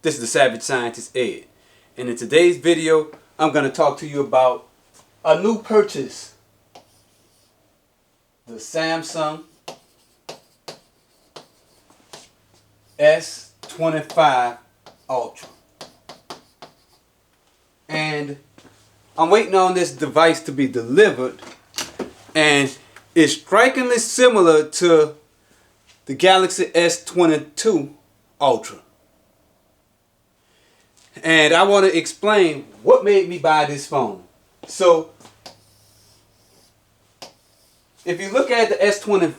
This is the Savage Scientist Ed, and in today's video I'm going to talk to you about a new purchase, the Samsung S25 Ultra. And I'm waiting on this device to be delivered, and it's strikingly similar to the Galaxy S22 Ultra. And I want to explain what made me buy this phone. So, if you look at the S22,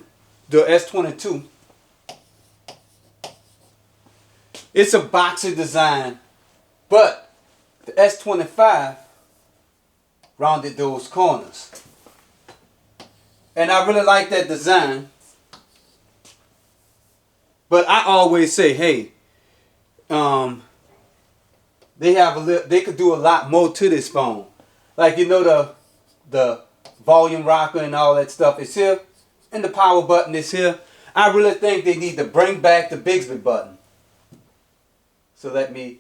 it's a boxy design, but the S25 rounded those corners. And I really like that design. But I always say, hey, they could do a lot more to this phone. Like, you know, the volume rocker and all that stuff is here, and the power button is here. I really think they need to bring back the Bixby button. So let me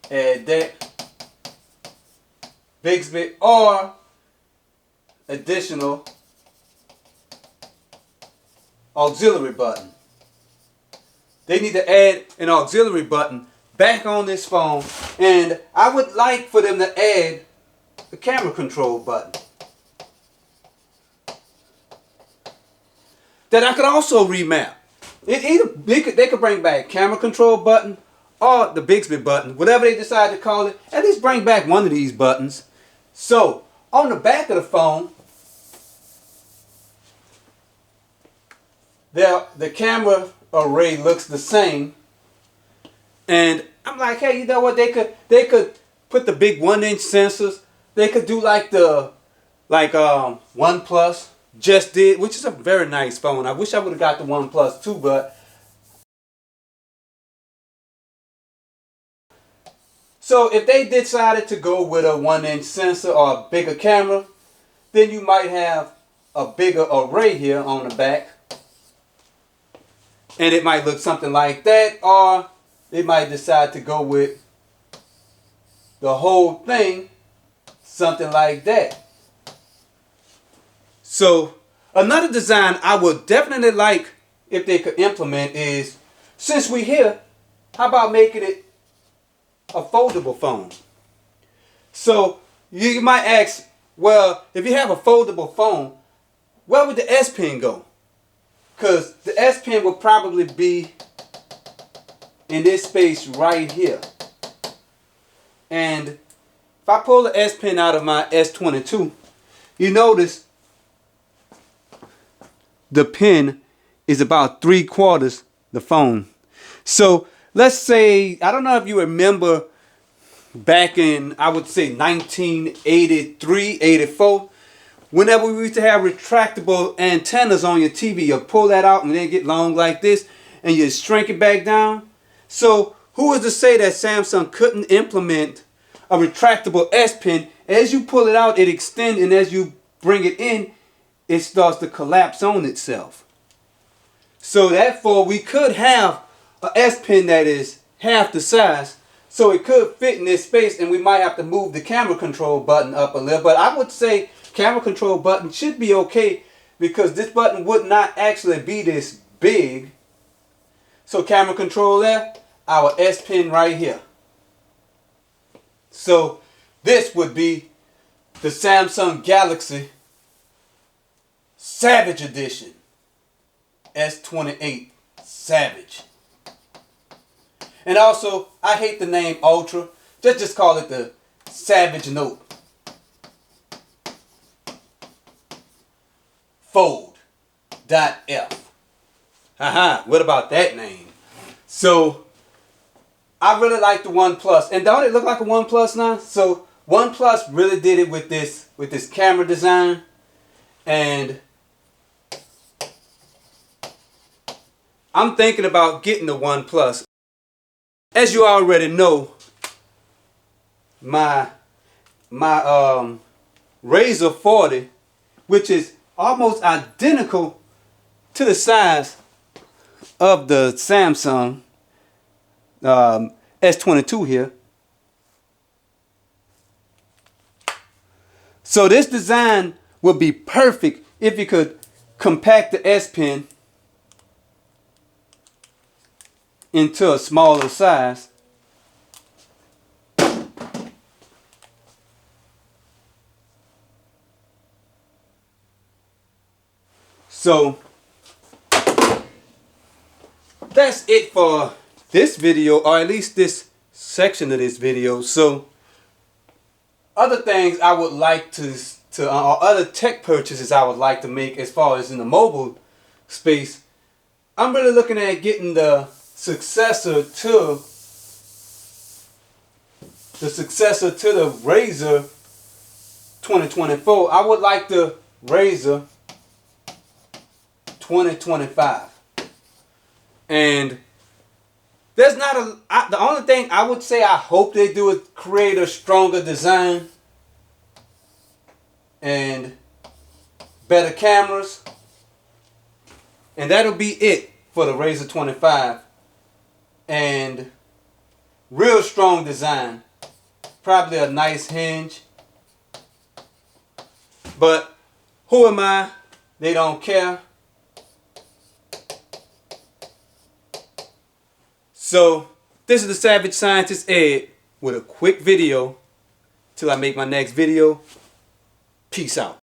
add that. Bixby or additional auxiliary button. They need to add an auxiliary button back on this phone, and I would like for them to add the camera control button that I could also remap. They could bring back camera control button or the Bixby button, whatever they decide to call it. At least bring back one of these buttons. So on the back of the phone, the camera array looks the same, and I'm like, hey, you know what? They could put the big 1-inch sensors. They could do like the OnePlus just did, which is a very nice phone. I wish I would have got the OnePlus too, but so if they decided to go with a 1-inch sensor or a bigger camera, then you might have a bigger array here on the back. And it might look something like that, or they might decide to go with the whole thing, something like that. So another design I would definitely like if they could implement is, since we're here, how about making it a foldable phone? So you might ask, well, if you have a foldable phone, where would the S Pen go? Because the S Pen will probably be in this space right here. And if I pull the S Pen out of my S22, you notice the pen is about 3/4 the phone. So let's say, I don't know if you remember back in, I would say 1983, 84, whenever we used to have retractable antennas on your TV, you pull that out and then get long like this, and you shrink it back down. So who is to say that Samsung couldn't implement a retractable S Pen? As you pull it out, it extends, and as you bring it in, it starts to collapse on itself. So therefore, we could have an S Pen that is half the size, so it could fit in this space, and we might have to move the camera control button up a little. But I would say camera control button should be okay, because this button would not actually be this big. So camera control there, our S Pen right here. So this would be the Samsung Galaxy Savage Edition S28 Savage. And also, I hate the name Ultra. Just call it the Savage Note Fold.F. Haha, what about that name? So I really like the OnePlus. And don't it look like a OnePlus now? So OnePlus really did it with this camera design. And I'm thinking about getting the OnePlus. As you already know, my Razr 40, which is almost identical to the size of the Samsung, S22 here. So this design would be perfect if you could compact the S Pen into a smaller size. So that's it for this video, or at least this section of this video. So other things I would like to or other tech purchases I would like to make as far as in the mobile space, I'm really looking at getting the successor to the Razer 2024. I would like the Razer 2025. And there's not the only thing I would say I hope they do is create a stronger design and better cameras, and that'll be it for the Razer 25. And real strong design, probably a nice hinge, but who am I? They don't care. So this is the Savage Scientist Ed with a quick video till I make my next video. Peace out.